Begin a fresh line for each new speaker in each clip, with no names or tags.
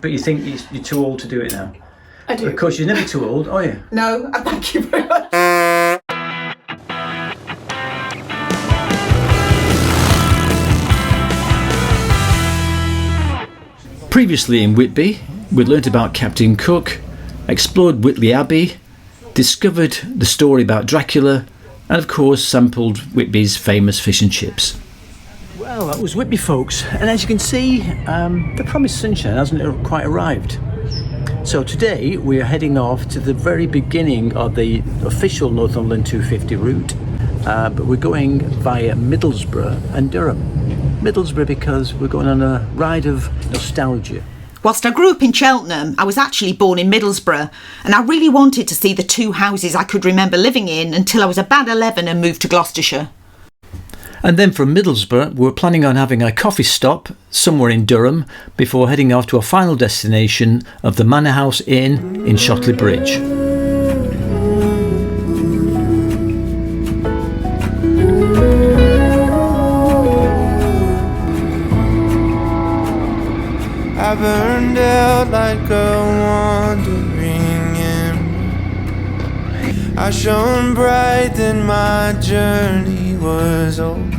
But you think you're too old to do it now?
I do.
Of course, you're never too old, are you?
No, thank you very much.
Previously in Whitby, we'd learnt about Captain Cook, explored Whitley Abbey, discovered the story about Dracula, and of course sampled Whitby's famous fish and chips. Well, that was Whitby, folks, and as you can see, the promised sunshine hasn't quite arrived. So today we are heading off to the very beginning of the official Northumberland 250 route, but we're going via Middlesbrough and Durham. Middlesbrough because we're going on a ride of nostalgia.
Whilst I grew up in Cheltenham, I was actually born in Middlesbrough, and I really wanted to see the two houses I could remember living in until I was about 11 and moved to Gloucestershire.
And then from Middlesbrough, we're planning on having a coffee stop somewhere in Durham before heading off to our final destination of the Manor House Inn in Shotley Bridge.
I burned out like a wandering ember. I shone bright, then my journey was over.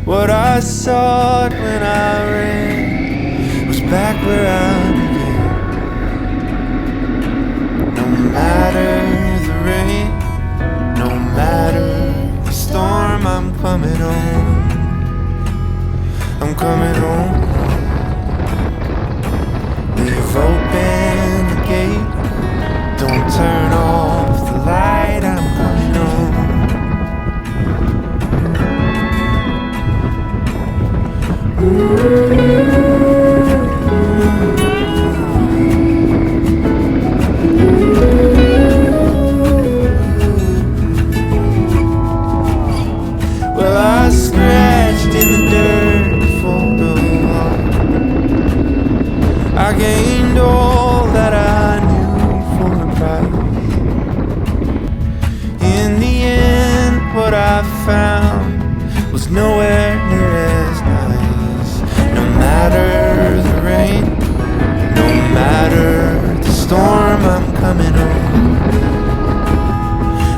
What I sought when I ran was back where I began. No matter the rain, no matter the storm, I'm coming home. I'm coming home. Leave open the gate, don't turn off the light, I'm coming home. Well, I scratched in the dirt for the I gained all that I knew for a price. In the end, what I found was nowhere near as nice. No matter the rain, no matter the storm, I'm coming home.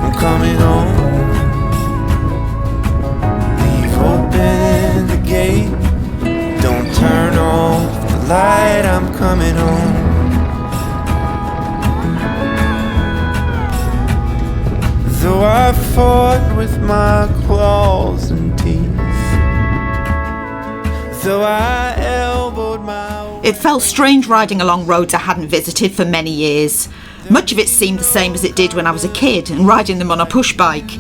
I'm coming home. Leave open the gate, don't turn off light, I'm coming home. Though I fought with my claws and teeth, though I elbowed my...
It felt strange riding along roads I hadn't visited for many years. Much of it seemed the same as it did when I was a kid and riding them on a push bike.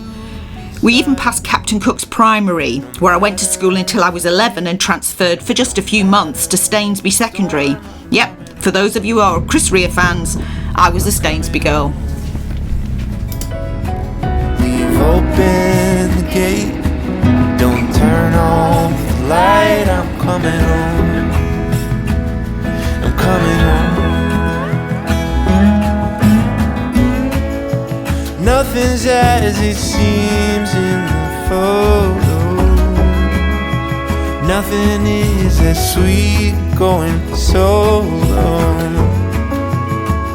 We even passed Captain Cook's Primary, where I went to school until I was 11 and transferred for just a few months to Stainsby Secondary. Yep, for those of you who are Chris Rea fans, I was a Stainsby girl.
Leave open the gate, don't turn off the light, I'm coming home. I'm coming home. Nothing's as it seems in the photo. Nothing is as sweet going solo.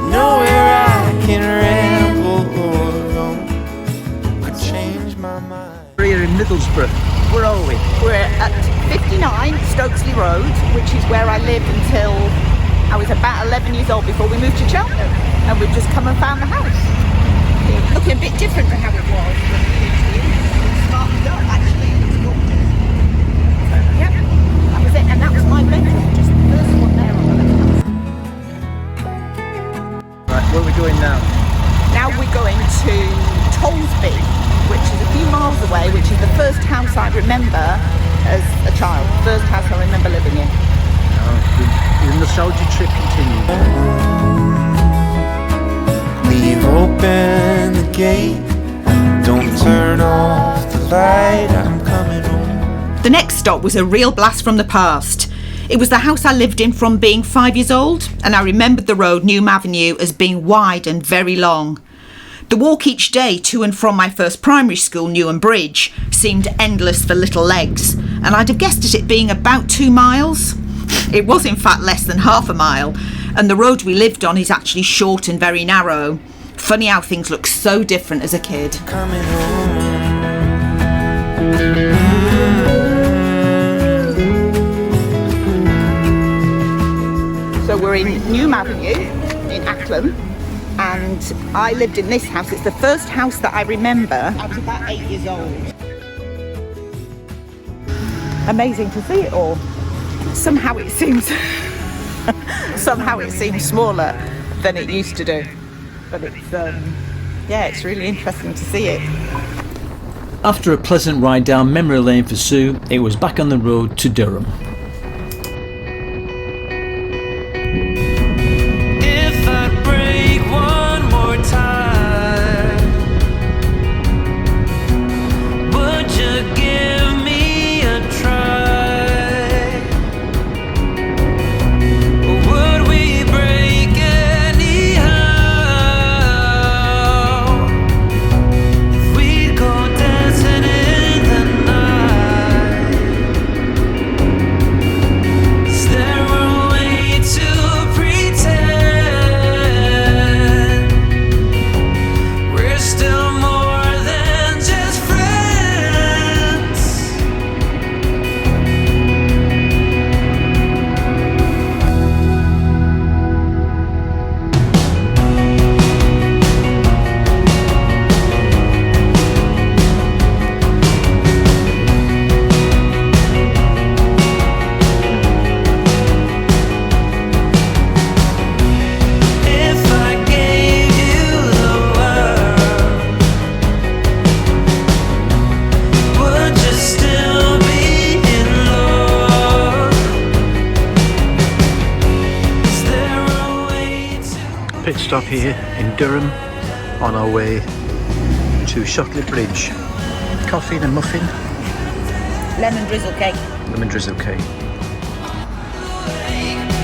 Nowhere I can ramble or roam could change my mind.
We're here in Middlesbrough. Where are we?
We're at 59 Stokesley Road, which is where I lived until I was about 11 years old before we moved to Cheltenham. And we've just come and found the house. Looking a bit different from how it was when we lived here. It's smartened up, actually. It's gorgeous. Yep, that was it. And that was my bedroom, just the first one there on the left.
Right, where are we going now?
Now we're going to Tollesby, which is a few miles away, which is the first house I remember as a child. First house I remember living in.
The nostalgia trip continues.
Leave open the gate, don't turn off the light, I'm coming home.
The next stop was a real blast from the past. It was the house I lived in from being 5 years old, and I remembered the road Newham Avenue as being wide and very long. The walk each day to and from my first primary school, Newham Bridge, seemed endless for little legs, and I'd have guessed at it being about 2 miles. It was in fact less than half a mile, and the road we lived on is actually short and very narrow. Funny how things look so different as a kid.
Coming home.
So we're in Newham Avenue in Acklam, and I lived in this house. It's the first house that I remember. I was about 8 years old. Amazing to see it all. Somehow it seems smaller than it used to do, but it's really interesting to see it.
After a pleasant ride down memory lane for Sue, it was back on the road to Durham.
If I break one more time, would you give me a try? Or would we break anyhow? If we'd go dancing in the night, is there a way to pretend we're still more than just friends? If I gave you the world, would you still be in love? Is there a way to
Pit stop here in Durham on our way to Shotley Bridge. Coffee and a muffin,
Lemon drizzle cake.
lemon drizzle cake.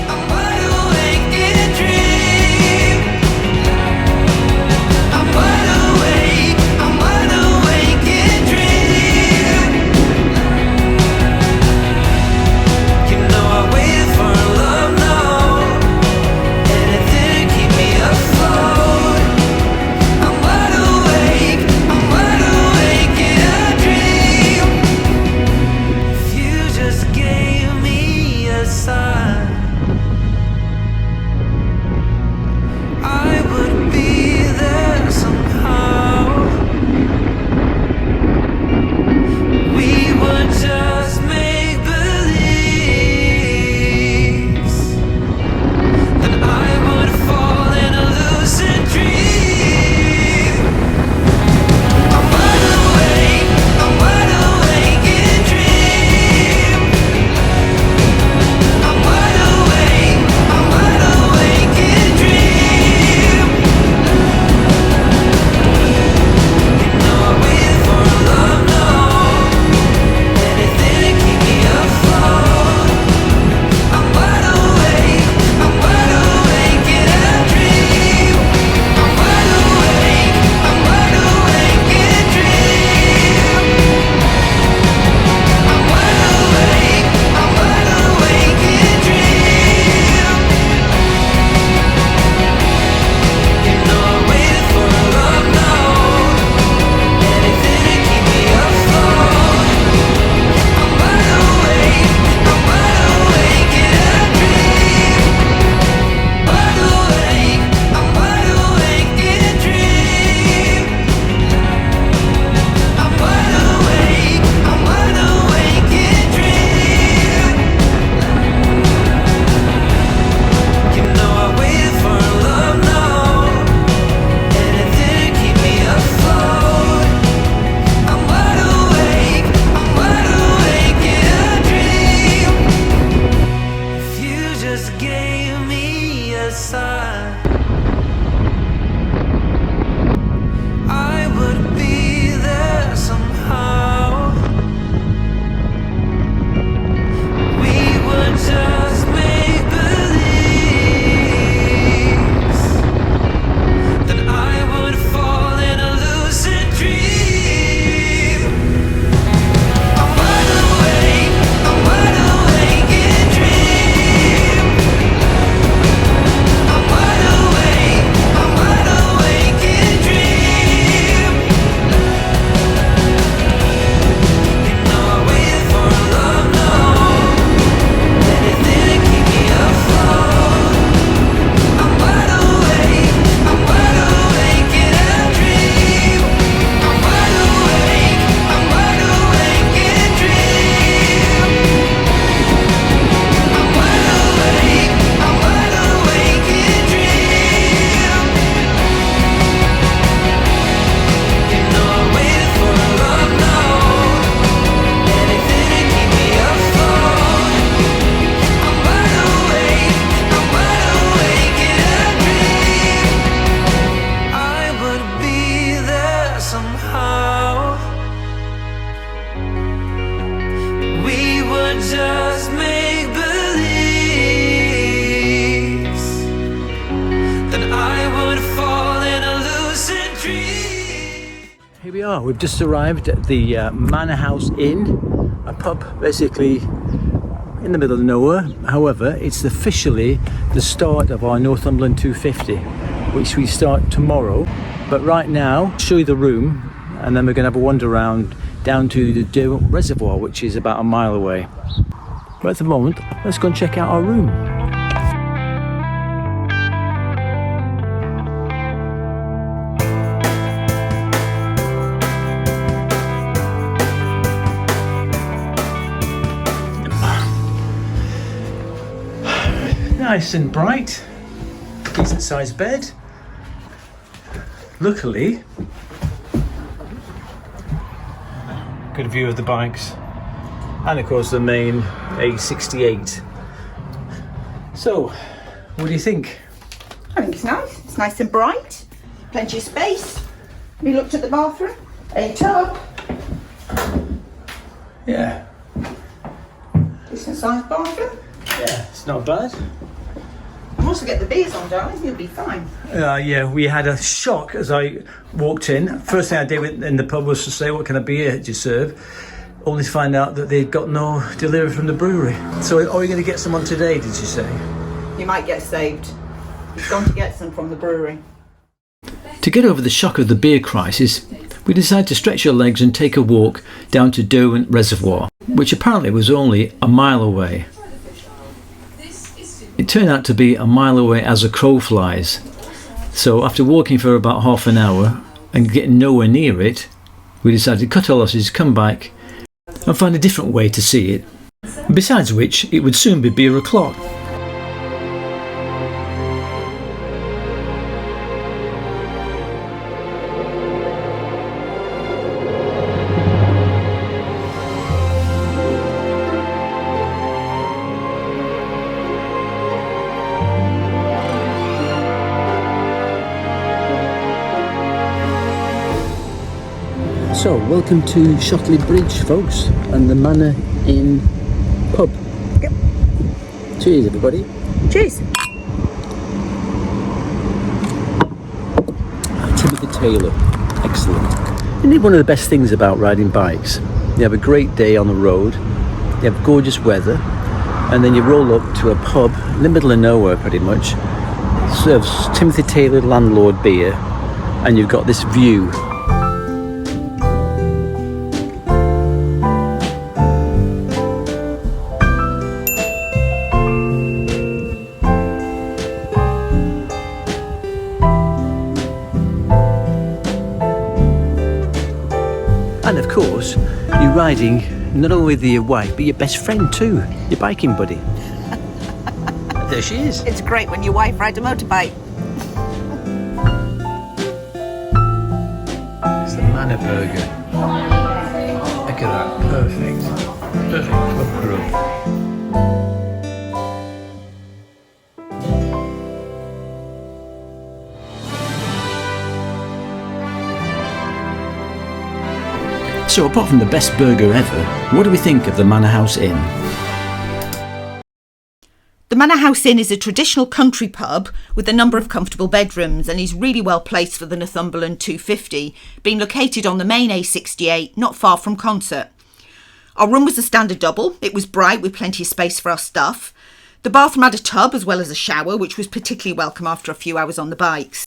I'm wide awake in a dream. I'm wide awake in a dream. You know I waited for love, no. Anything to keep me afloat. I'm wide awake in a dream. If you just gave me a sign, I would be there somehow. We would just make believes. Then I would fall in a lucid dream. I'm wide awake in a dream. I'm wide awake in a dream. You know I waited for love, no. Anything to keep me afloat. I'm wide awake in a dream. I'm wide awake in a dream. I'm wide awake in a dream. You know I waited for love, no. Anything to keep me afloat. I'm wide awake in a dream. Wide awake in a dream. I'm wide awake in a dream. You know I waited for love, no. Anything to keep me afloat. I'm wide awake in a dream. If you just gave me a sign, I would be there somehow. We would just make believes. Then I would fall in a lucid dream. I'm wide awake in a dream.
Here we are, we've just arrived at the Manor House Inn, a pub basically in the middle of nowhere. However, it's officially the start of our Northumberland 250, which we start tomorrow. But right now, I'll show you the room, and then we're going to have a wander around down to the Durham Reservoir, which is about a mile away. But at the moment, let's go and check out our room. Nice and bright, decent sized bed. Luckily, good view of the bikes, and of course the main A68. So, what do you think?
I think it's nice. It's nice and bright, plenty of space. We looked at the bathroom, a tub.
Yeah.
Decent sized bathroom.
Yeah, it's not bad.
And also get the beers on, darling, you'll be fine.
Yeah, we had a shock as I walked in. First thing I did in the pub was to say, what kind of beer do you serve? Only to find out that they'd got no delivery from the brewery. So are you going to get some on today, did you say?
You might get saved. He's gone to get some from the brewery.
To get over the shock of the beer crisis, we decided to stretch our legs and take a walk down to Durham Reservoir, which apparently was only a mile away. It turned out to be a mile away as a crow flies. So after walking for about half an hour and getting nowhere near it, we decided to cut our losses, come back and find a different way to see it. Besides which, it would soon be beer o'clock. So, welcome to Shotley Bridge, folks, and the Manor Inn pub.
Yep.
Cheers, everybody.
Cheers.
Timothy Taylor, excellent. Isn't it one of the best things about riding bikes? You have a great day on the road, you have gorgeous weather, and then you roll up to a pub in the middle of nowhere, pretty much. Serves Timothy Taylor landlord beer, and you've got this view. And of course, you're riding not only with your wife, but your best friend too, your biking buddy. There she is.
It's great when your wife rides a motorbike.
It's the Manor Burger. Look at that, perfect. Perfect pub grub. So apart from the best burger ever, what do we think of the Manor House Inn?
The Manor House Inn is a traditional country pub with a number of comfortable bedrooms and is really well placed for the Northumberland 250, being located on the main A68 not far from Concert. Our room was a standard double. It was bright with plenty of space for our stuff. The bathroom had a tub as well as a shower, which was particularly welcome after a few hours on the bikes.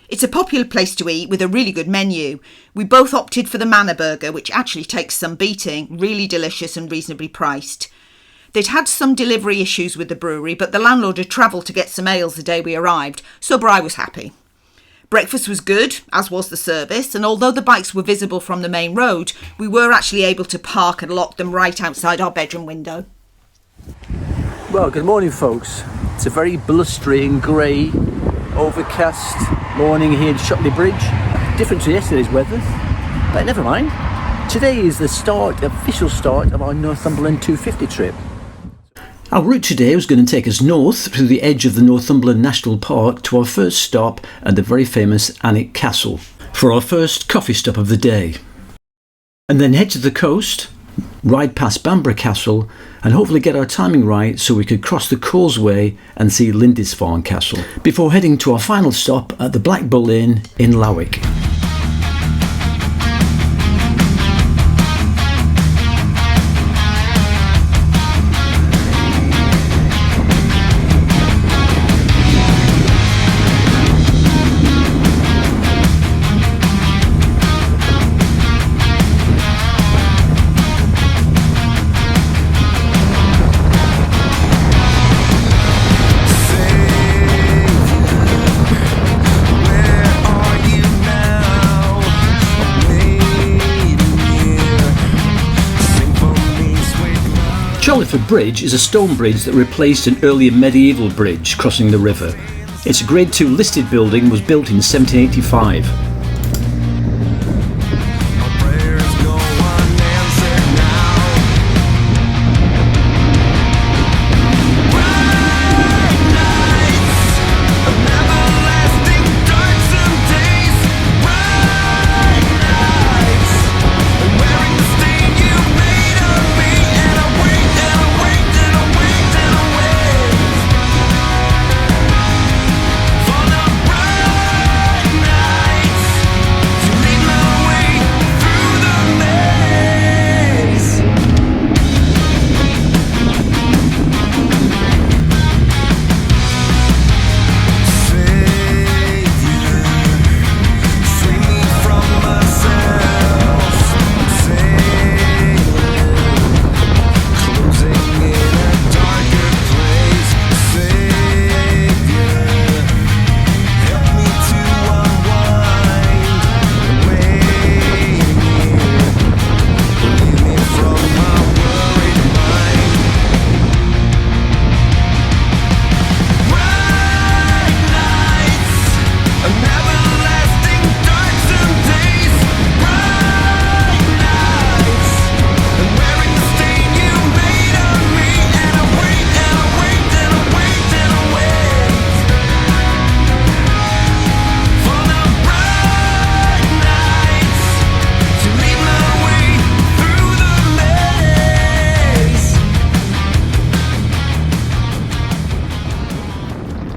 It's a popular place to eat with a really good menu. We both opted for the Manor Burger, which actually takes some beating, really delicious and reasonably priced. They'd had some delivery issues with the brewery, but the landlord had travelled to get some ales the day we arrived, so Bri was happy. Breakfast was good, as was the service, and although the bikes were visible from the main road, we were actually able to park and lock them right outside our bedroom window.
Well, good morning, folks. It's a very blustering, grey, overcast morning here at Shotley Bridge. Different to yesterday's weather, but never mind. Today is the official start of our Northumberland 250 trip. Our route today was going to take us north through the edge of the Northumberland National Park to our first stop at the very famous Alnwick Castle for our first coffee stop of the day. And then head to the coast, ride past Bamburgh Castle and hopefully get our timing right so we could cross the causeway and see Lindisfarne Castle before heading to our final stop at the Black Bullion in Lowick. Chollerford Bridge is a stone bridge that replaced an earlier medieval bridge crossing the river. Its Grade 2 listed building was built in 1785.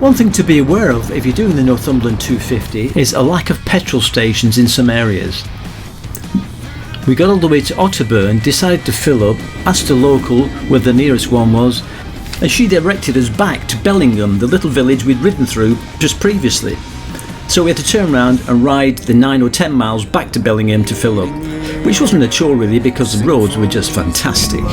One thing to be aware of if you're doing the Northumberland 250 is a lack of petrol stations in some areas. We got all the way to Otterburn, decided to fill up, asked a local where the nearest one was, and she directed us back to Bellingham, the little village we'd ridden through just previously. So we had to turn around and ride the 9 or 10 miles back to Bellingham to fill up, which wasn't a chore really because the roads were just fantastic.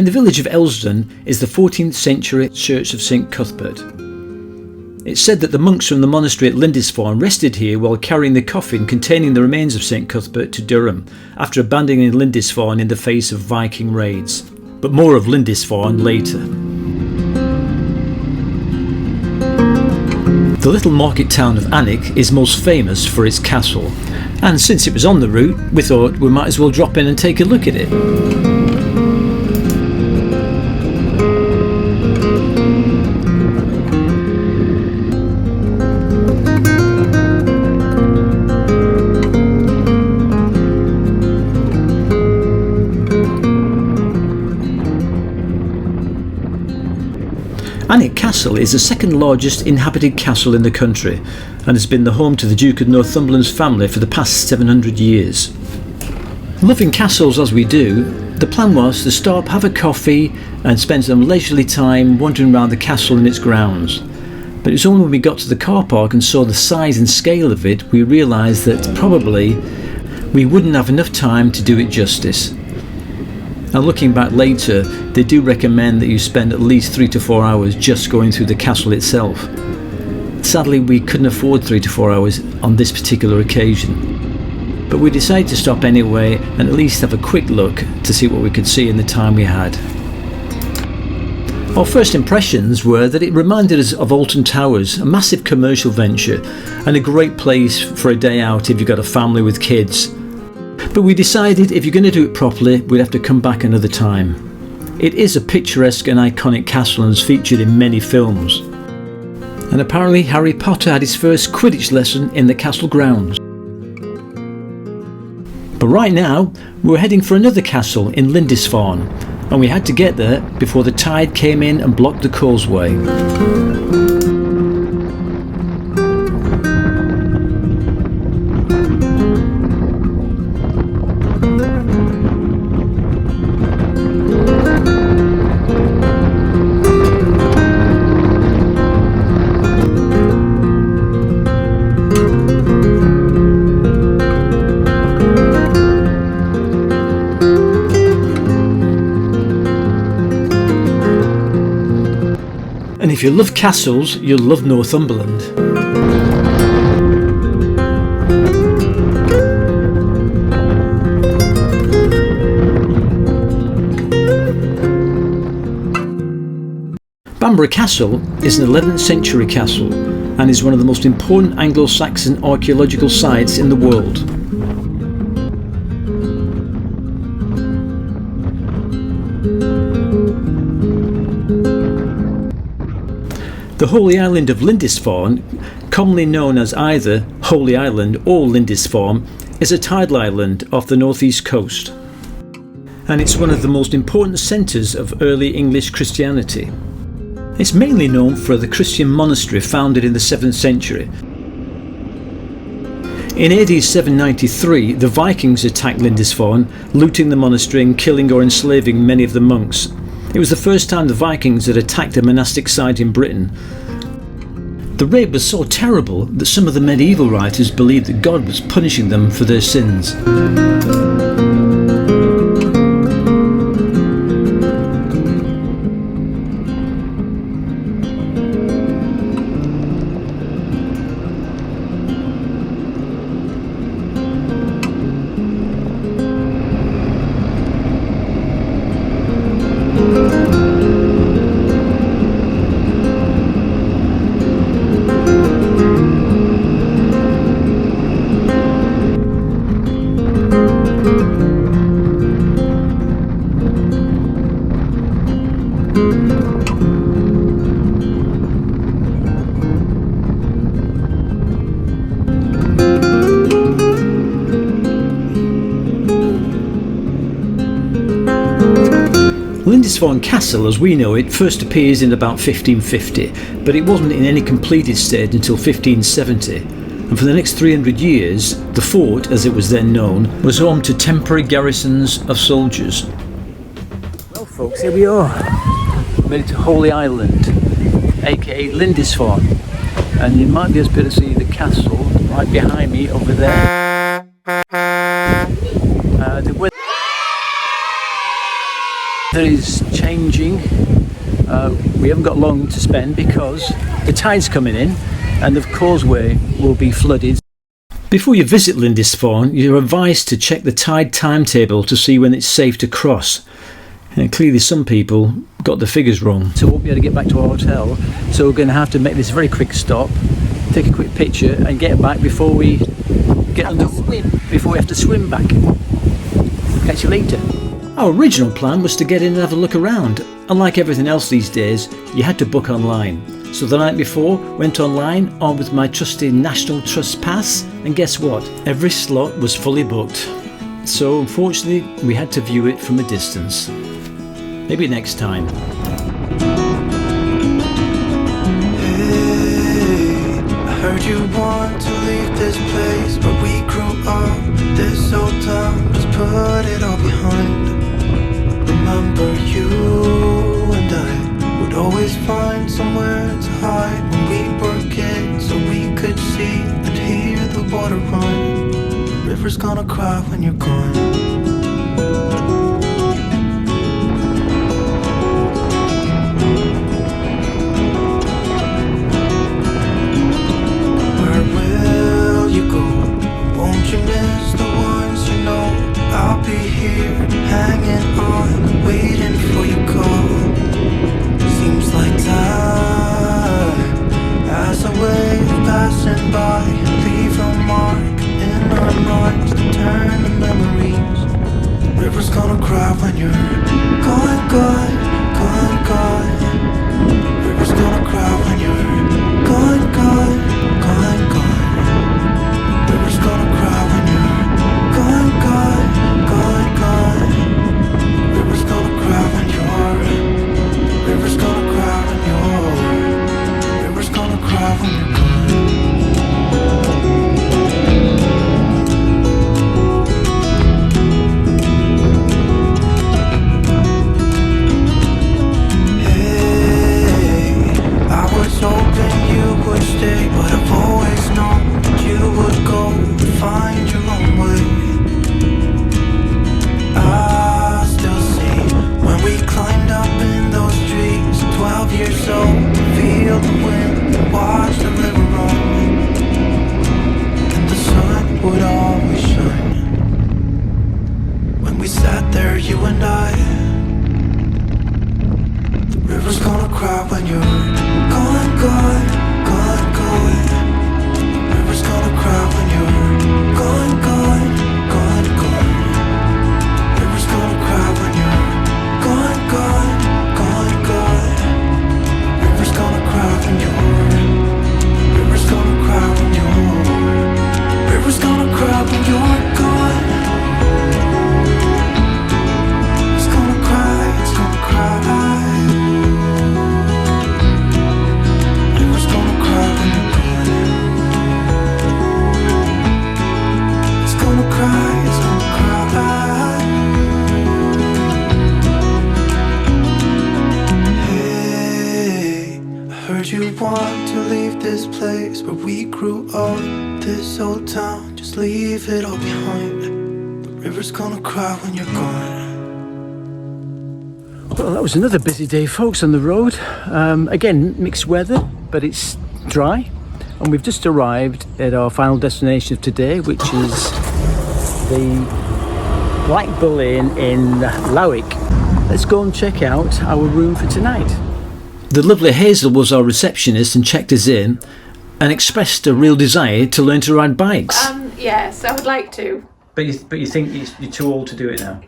In the village of Elsdon is the 14th century church of St Cuthbert. It's said that the monks from the monastery at Lindisfarne rested here while carrying the coffin containing the remains of St Cuthbert to Durham after abandoning Lindisfarne in the face of Viking raids. But more of Lindisfarne later. The little market town of Alnwick is most famous for its castle, and since it was on the route, we thought we might as well drop in and take a look at it. Alnwick Castle is the second largest inhabited castle in the country and has been the home to the Duke of Northumberland's family for the past 700 years. Loving castles as we do, the plan was to stop, have a coffee and spend some leisurely time wandering around the castle and its grounds. But it was only when we got to the car park and saw the size and scale of it we realised that probably we wouldn't have enough time to do it justice. And looking back later, they do recommend that you spend at least 3 to 4 hours just going through the castle itself. Sadly, we couldn't afford 3 to 4 hours on this particular occasion. but we decided to stop anyway and at least have a quick look to see what we could see in the time we had. Our first impressions were that it reminded us of Alton Towers, a massive commercial venture and a great place for a day out if you've got a family with kids. But we decided if you're going to do it properly, we'd have to come back another time. It is a picturesque and iconic castle and is featured in many films. And apparently Harry Potter had his first Quidditch lesson in the castle grounds. But right now, we're heading for another castle in Lindisfarne, and we had to get there before the tide came in and blocked the causeway. And if you love castles, you'll love Northumberland. Bamburgh Castle is an 11th century castle and is one of the most important Anglo-Saxon archaeological sites in the world. The Holy Island of Lindisfarne, commonly known as either Holy Island or Lindisfarne, is a tidal island off the northeast coast, and it's one of the most important centres of early English Christianity. It's mainly known for the Christian monastery founded in the 7th century. In AD 793, the Vikings attacked Lindisfarne, looting the monastery and killing or enslaving many of the monks. It was the first time the Vikings had attacked a monastic site in Britain. The raid was so terrible that some of the medieval writers believed that God was punishing them for their sins. Lindisfarne Castle, as we know it, first appears in about 1550, but it wasn't in any completed state until 1570, and for the next 300 years, the fort, as it was then known, was home to temporary garrisons of soldiers. Well folks, here we are, made it to Holy Island, aka Lindisfarne, and you might be able to see the castle right behind me over there. The weather is changing. We haven't got long to spend because the tide's coming in and the causeway will be flooded. Before you visit Lindisfarne, you're advised to check the tide timetable to see when it's safe to cross. And clearly some people got the figures wrong, so we won't be able to get back to our hotel, so we're going to have to make this very quick stop, take a quick picture and get back before we have to swim back. Catch you later. Our original plan was to get in and have a look around. Unlike everything else these days, you had to book online. So the night before, went online, armed with my trusty National Trust pass, and guess what? Every slot was fully booked. So unfortunately, we had to view it from a distance. Maybe next time.
Hey, I heard you want to leave this place where we grew up. This old town, just put it all behind. Remember you and I would always find somewhere to hide when we were kids, so we could see and hear the water run. The river's gonna cry when you're gone. Where will you go? Won't you miss the one? heard you want to leave this place where we grew up. This old town, just leave it all behind. The river's gonna cry when you're gone.
Well, that was another busy day, folks, on the road. Again, mixed weather, but it's dry. And we've just arrived at our final destination of today, which is the Black Bullion in Lowick. Let's go and check out our room for tonight. The lovely Hazel was our receptionist and checked us in and expressed a real desire to learn to ride bikes.
Yes, I would like to.
But you think you're too old to do it now?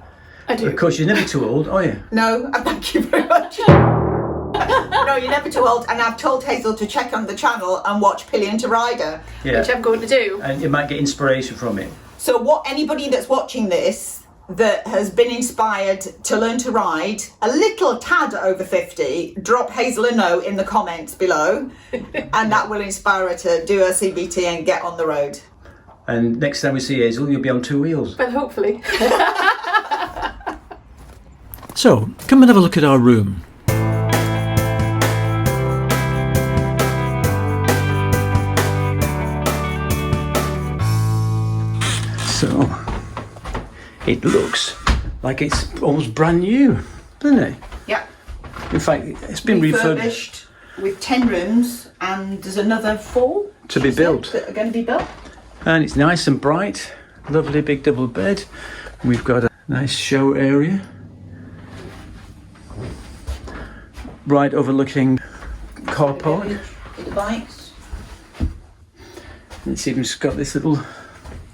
I do.
Of course, you're never too old, are you?
No, thank you very much. No, you're never too old. And I've told Hazel to check on the channel and watch Pillion to Rider.
Yeah.
Which I'm going to do.
And you might get inspiration from it.
So anybody that's watching this that has been inspired to learn to ride, a little tad over 50, drop Hazel a note in the comments below and that will inspire her to do her CBT and get on the road.
And next time we see Hazel, you'll be on two wheels.
Well, hopefully.
So, come and have a look at our room. So, it looks like it's almost brand new, doesn't it?
Yeah.
In fact, it's been refurbished
with 10 rooms and there's another 4
to be built.
that are going to be built.
And it's nice and bright, lovely big double bed. We've got a nice show area. Right overlooking car park.
For the bikes.
It's even got this little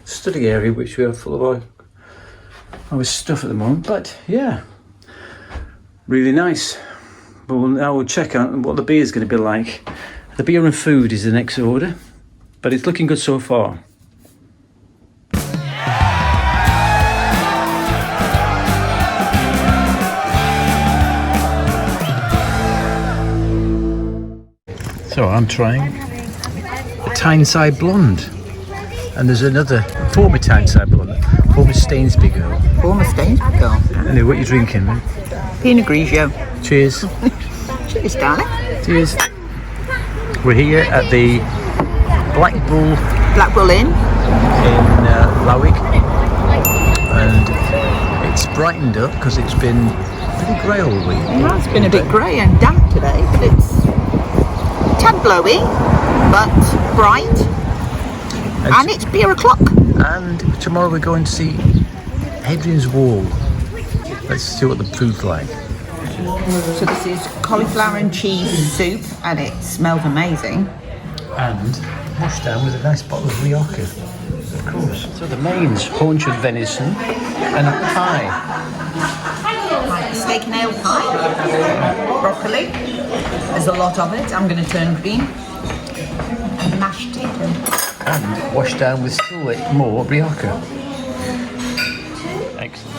study area which we are full of our stuff at the moment. But yeah, really nice. But now we'll check out what the beer is going to be like. The beer and food is the next order, but it's looking good so far. So I'm trying a Tyneside Blonde, and there's another former Tyneside Blonde, former Stainsby girl.
Former Stainsby girl.
Anyway, what are you drinking, man?
Pinot Grigio.
Cheers.
Cheers, darling.
Cheers. We're here at the Black Bull
Inn
in Lowick, and it's brightened up because it's been pretty grey all week.
Yeah, it's been a bit grey and damp today, but it's tad blowy, but bright, and it's beer o'clock.
And tomorrow we're going to see Hadrian's Wall. Let's see what the food's like.
So this is cauliflower and cheese soup, and it smells amazing.
And washed down with a nice bottle of Rioja, of course. So the mains, haunch of venison and a pie.
Steak and ale pie, broccoli. There's a lot of it. I'm going to turn green. And mashed chicken.
And washed down with still more Rioja. Excellent.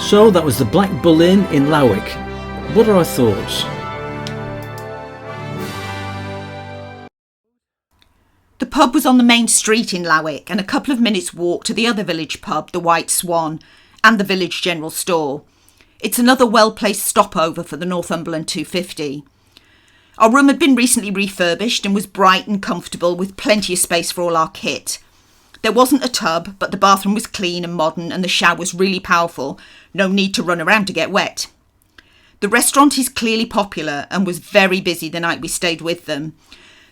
So that was the Black Bull Inn in Lowick. What are our thoughts?
The pub was on the main street in Lowick and a couple of minutes' walk to the other village pub, the White Swan, and the village general store. It's another well-placed stopover for the Northumberland 250. Our room had been recently refurbished and was bright and comfortable with plenty of space for all our kit. There wasn't a tub, but the bathroom was clean and modern and the shower was really powerful. No need to run around to get wet. The restaurant is clearly popular and was very busy the night we stayed with them.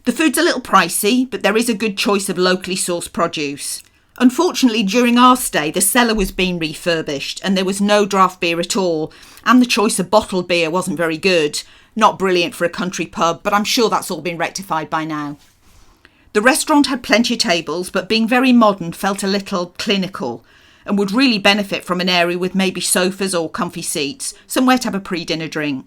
The food's a little pricey, but there is a good choice of locally sourced produce. Unfortunately, during our stay, the cellar was being refurbished and there was no draft beer at all, and the choice of bottled beer wasn't very good. Not brilliant for a country pub, but I'm sure that's all been rectified by now. The restaurant had plenty of tables, but being very modern felt a little clinical and would really benefit from an area with maybe sofas or comfy seats, somewhere to have a pre-dinner drink.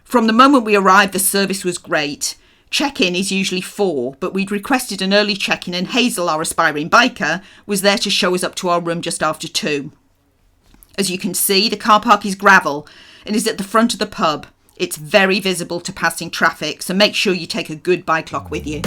From the moment we arrived, the service was great. Check-in is usually 4, but we'd requested an early check-in and Hazel, our aspiring biker, was there to show us up to our room just after 2. As you can see, the car park is gravel and is at the front of the pub. It's very visible to passing traffic, so make sure you take a good bike lock with you.